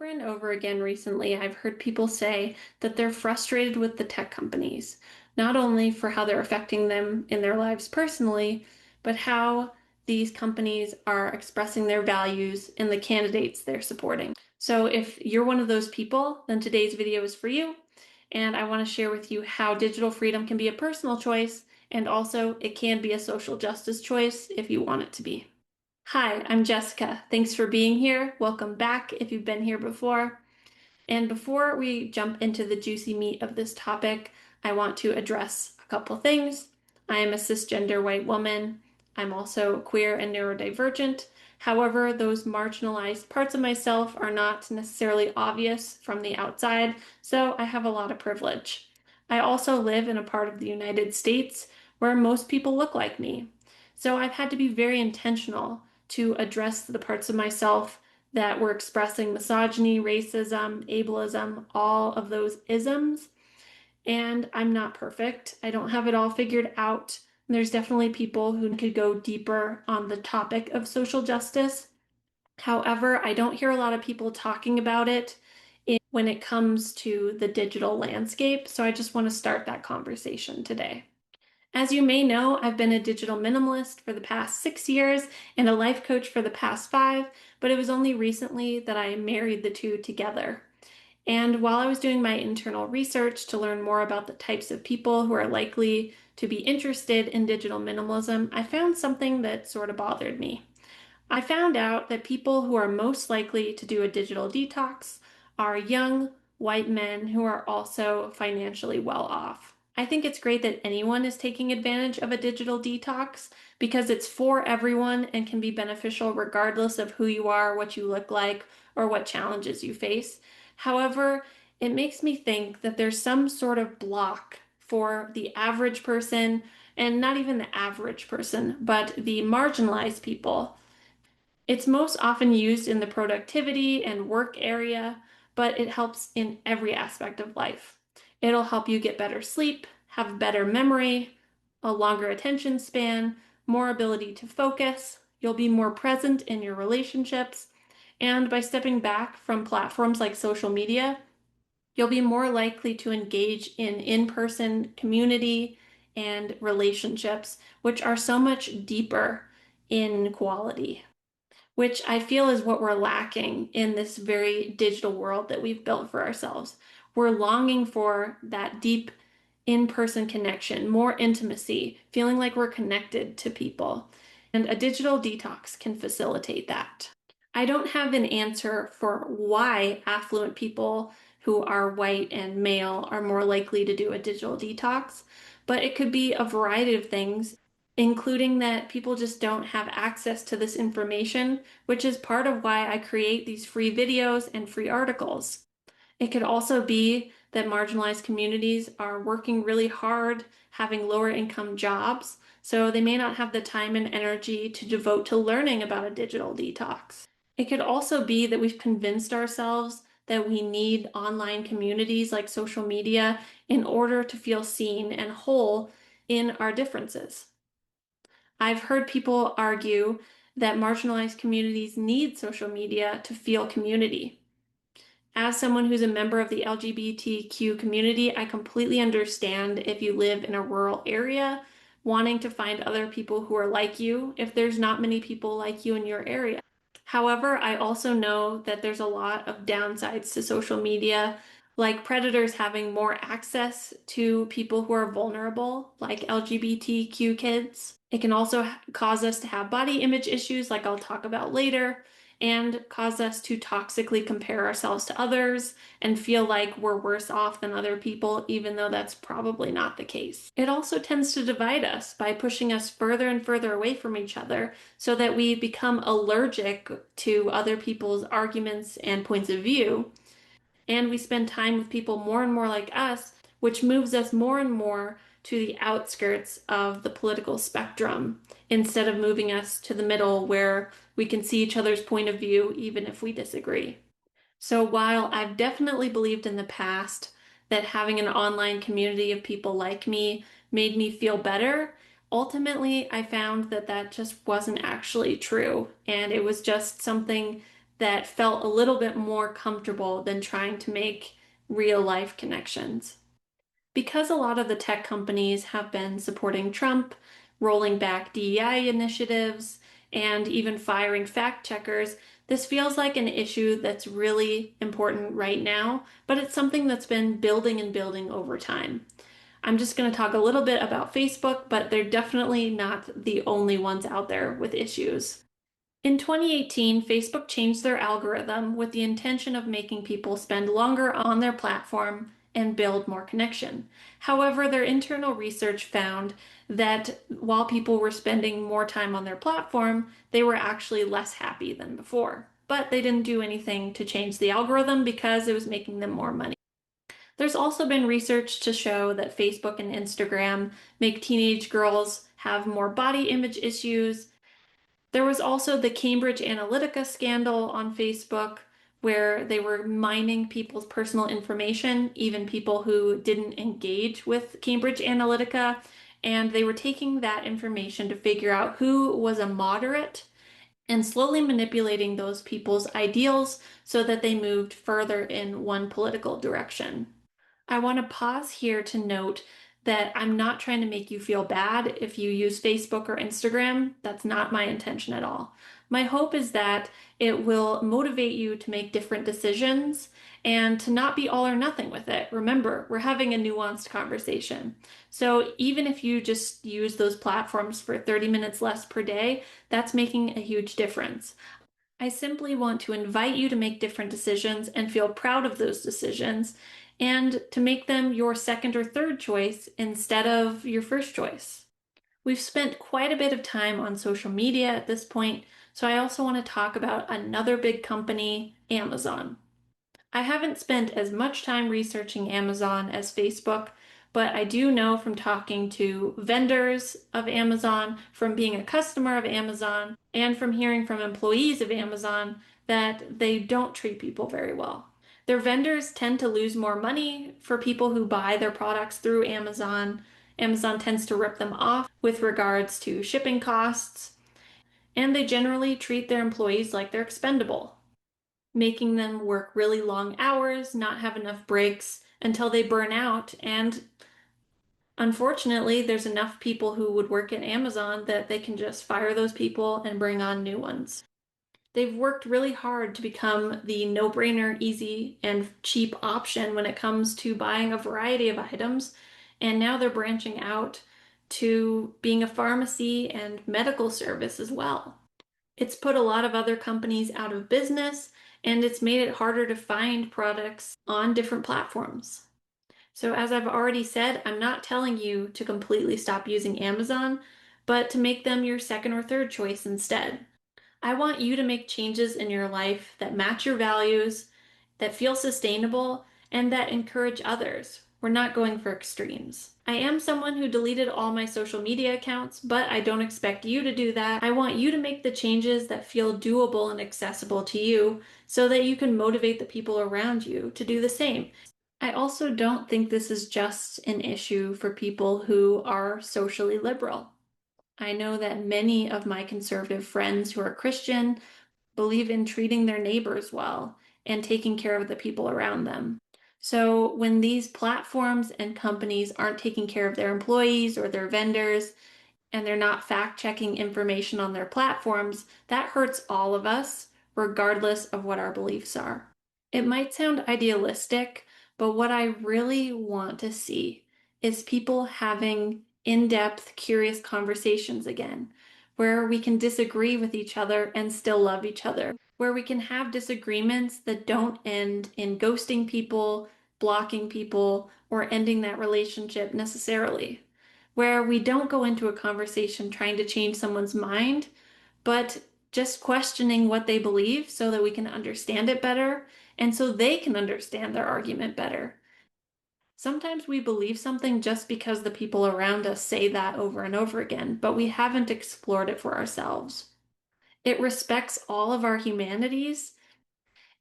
and over again recently, I've heard people say that they're frustrated with the tech companies, not only for how they're affecting them in their lives personally, but how these companies are expressing their values in the candidates they're supporting. So if you're one of those people, then today's video is for you. And I want to share with you how digital freedom can be a personal choice, and also it can be a social justice choice if you want it to be. Hi, I'm Jessica. Thanks for being here. Welcome back if you've been here before. And before we jump into the juicy meat of this topic, I want to address a couple things. I am a cisgender white woman. I'm also queer and neurodivergent. However, those marginalized parts of myself are not necessarily obvious from the outside, so I have a lot of privilege. I also live in a part of the United States where most people look like me. So I've had to be very intentional to address the parts of myself that were expressing misogyny, racism, ableism, all of those isms. And I'm not perfect. I don't have it all figured out. There's definitely people who could go deeper on the topic of social justice. However, I don't hear a lot of people talking about it when it comes to the digital landscape. So I just want to start that conversation today. As you may know, I've been a digital minimalist for the past 6 years and a life coach for the past 5, but it was only recently that I married the two together. And while I was doing my internal research to learn more about the types of people who are likely to be interested in digital minimalism, I found something that sort of bothered me. I found out that people who are most likely to do a digital detox are young white men who are also financially well off. I think it's great that anyone is taking advantage of a digital detox because it's for everyone and can be beneficial regardless of who you are, what you look like, or what challenges you face. However, it makes me think that there's some sort of block for the average person, and not even the average person, but the marginalized people. It's most often used in the productivity and work area, but it helps in every aspect of life. It'll help you get better sleep, have better memory, a longer attention span, more ability to focus. You'll be more present in your relationships. And by stepping back from platforms like social media, you'll be more likely to engage in in-person community and relationships, which are so much deeper in quality, which I feel is what we're lacking in this very digital world that we've built for ourselves. We're longing for that deep in-person connection, more intimacy, feeling like we're connected to people. And a digital detox can facilitate that. I don't have an answer for why affluent people who are white and male are more likely to do a digital detox, but it could be a variety of things, including that people just don't have access to this information, which is part of why I create these free videos and free articles. It could also be that marginalized communities are working really hard, having lower income jobs, so they may not have the time and energy to devote to learning about a digital detox. It could also be that we've convinced ourselves that we need online communities like social media in order to feel seen and whole in our differences. I've heard people argue that marginalized communities need social media to feel community. As someone who's a member of the LGBTQ community, I completely understand if you live in a rural area wanting to find other people who are like you if there's not many people like you in your area. However, I also know that there's a lot of downsides to social media, like predators having more access to people who are vulnerable, like LGBTQ kids. It can also cause us to have body image issues, like I'll talk about later, and cause us to toxically compare ourselves to others and feel like we're worse off than other people, even though that's probably not the case. It also tends to divide us by pushing us further and further away from each other so that we become allergic to other people's arguments and points of view. And we spend time with people more and more like us, which moves us more and more to the outskirts of the political spectrum instead of moving us to the middle where we can see each other's point of view even if we disagree. So while I've definitely believed in the past that having an online community of people like me made me feel better, ultimately I found that that just wasn't actually true. And it was just something that felt a little bit more comfortable than trying to make real life connections. Because a lot of the tech companies have been supporting Trump, rolling back DEI initiatives, and even firing fact checkers, this feels like an issue that's really important right now, but it's something that's been building and building over time. I'm just going to talk a little bit about Facebook, but they're definitely not the only ones out there with issues. In 2018, Facebook changed their algorithm with the intention of making people spend longer on their platform and build more connection. However, their internal research found that while people were spending more time on their platform, they were actually less happy than before. But they didn't do anything to change the algorithm because it was making them more money. There's also been research to show that Facebook and Instagram make teenage girls have more body image issues. There was also the Cambridge Analytica scandal on Facebook, where they were mining people's personal information, even people who didn't engage with Cambridge Analytica, and they were taking that information to figure out who was a moderate and slowly manipulating those people's ideals so that they moved further in one political direction. I want to pause here to note that I'm not trying to make you feel bad if you use Facebook or Instagram. That's not my intention at all. My hope is that it will motivate you to make different decisions and to not be all or nothing with it. Remember, we're having a nuanced conversation. So even if you just use those platforms for 30 minutes less per day, that's making a huge difference. I simply want to invite you to make different decisions and feel proud of those decisions and to make them your second or third choice instead of your first choice. We've spent quite a bit of time on social media at this point, so I also want to talk about another big company, Amazon. I haven't spent as much time researching Amazon as Facebook, but I do know from talking to vendors of Amazon, from being a customer of Amazon, and from hearing from employees of Amazon that they don't treat people very well. Their vendors tend to lose more money for people who buy their products through Amazon. Amazon tends to rip them off with regards to shipping costs, and they generally treat their employees like they're expendable, making them work really long hours, not have enough breaks until they burn out. And unfortunately, there's enough people who would work at Amazon that they can just fire those people and bring on new ones. They've worked really hard to become the no-brainer, easy, and cheap option when it comes to buying a variety of items. And now they're branching out to being a pharmacy and medical service as well. It's put a lot of other companies out of business, and it's made it harder to find products on different platforms. So, as I've already said, I'm not telling you to completely stop using Amazon, but to make them your second or third choice instead. I want you to make changes in your life that match your values, that feel sustainable, and that encourage others. We're not going for extremes. I am someone who deleted all my social media accounts, but I don't expect you to do that. I want you to make the changes that feel doable and accessible to you so that you can motivate the people around you to do the same. I also don't think this is just an issue for people who are socially liberal. I know that many of my conservative friends who are Christian believe in treating their neighbors well and taking care of the people around them. So when these platforms and companies aren't taking care of their employees or their vendors, and they're not fact checking information on their platforms, that hurts all of us, regardless of what our beliefs are. It might sound idealistic, but what I really want to see is people having in depth, curious conversations again, where we can disagree with each other and still love each other, where we can have disagreements that don't end in ghosting people, blocking people, or ending that relationship necessarily, where we don't go into a conversation trying to change someone's mind, but just questioning what they believe so that we can understand it better and so they can understand their argument better. Sometimes we believe something just because the people around us say that over and over again, but we haven't explored it for ourselves. It respects all of our humanities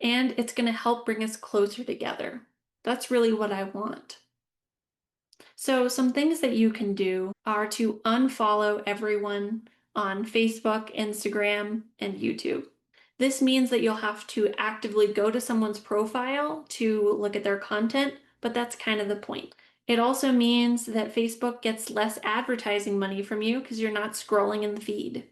and it's going to help bring us closer together. That's really what I want. So, some things that you can do are to unfollow everyone on Facebook, Instagram, and YouTube. This means that you'll have to actively go to someone's profile to look at their content, but that's kind of the point. It also means that Facebook gets less advertising money from you because you're not scrolling in the feed.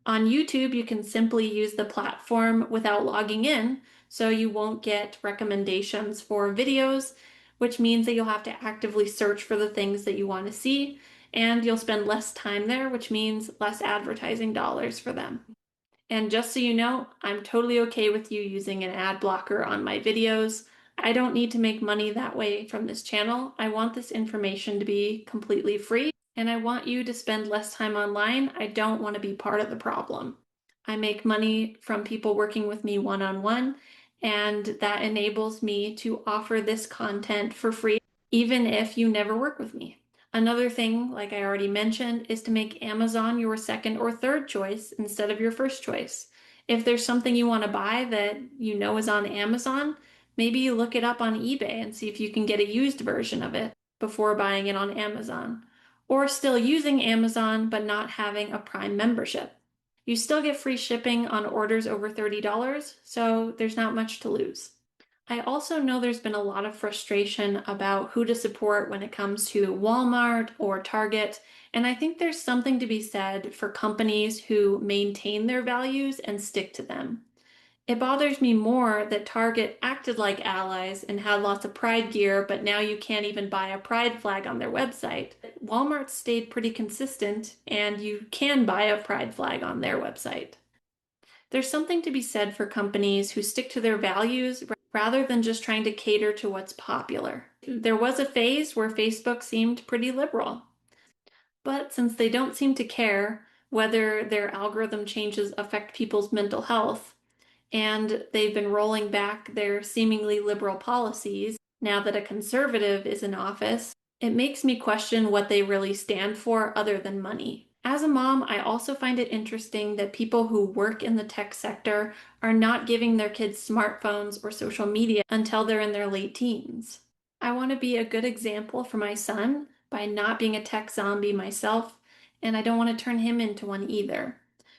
On YouTube, you can simply use the platform without logging in, so you won't get recommendations for videos, which means that you'll have to actively search for the things that you want to see, and you'll spend less time there, which means less advertising dollars for them. And just so you know, I'm totally okay with you using an ad blocker on my videos. I don't need to make money that way from this channel. I want this information to be completely free, and I want you to spend less time online. I don't want to be part of the problem. I make money from people working with me one-on-one, and that enables me to offer this content for free, even if you never work with me. Another thing, like I already mentioned, is to make Amazon your second or third choice instead of your first choice. If there's something you want to buy that you know is on Amazon, maybe you look it up on eBay and see if you can get a used version of it before buying it on Amazon. Or still using Amazon but not having a Prime membership. You still get free shipping on orders over $30, so there's not much to lose. I also know there's been a lot of frustration about who to support when it comes to Walmart or Target, and I think there's something to be said for companies who maintain their values and stick to them. It bothers me more that Target acted like allies and had lots of pride gear, but now you can't even buy a pride flag on their website. Walmart stayed pretty consistent, and you can buy a pride flag on their website. There's something to be said for companies who stick to their values rather than just trying to cater to what's popular. There was a phase where Facebook seemed pretty liberal, but since they don't seem to care whether their algorithm changes affect people's mental health, and they've been rolling back their seemingly liberal policies now that a conservative is in office, it makes me question what they really stand for other than money. As a mom, I also find it interesting that people who work in the tech sector are not giving their kids smartphones or social media until they're in their late teens. I want to be a good example for my son by not being a tech zombie myself, and I don't want to turn him into one either.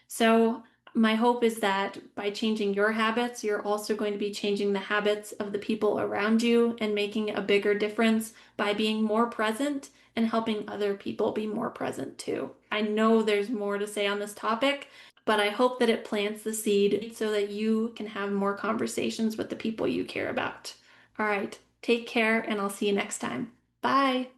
So, my hope is that by changing your habits, you're also going to be changing the habits of the people around you and making a bigger difference by being more present and helping other people be more present too. I know there's more to say on this topic, but I hope that it plants the seed so that you can have more conversations with the people you care about. All right, take care, and I'll see you next time. Bye.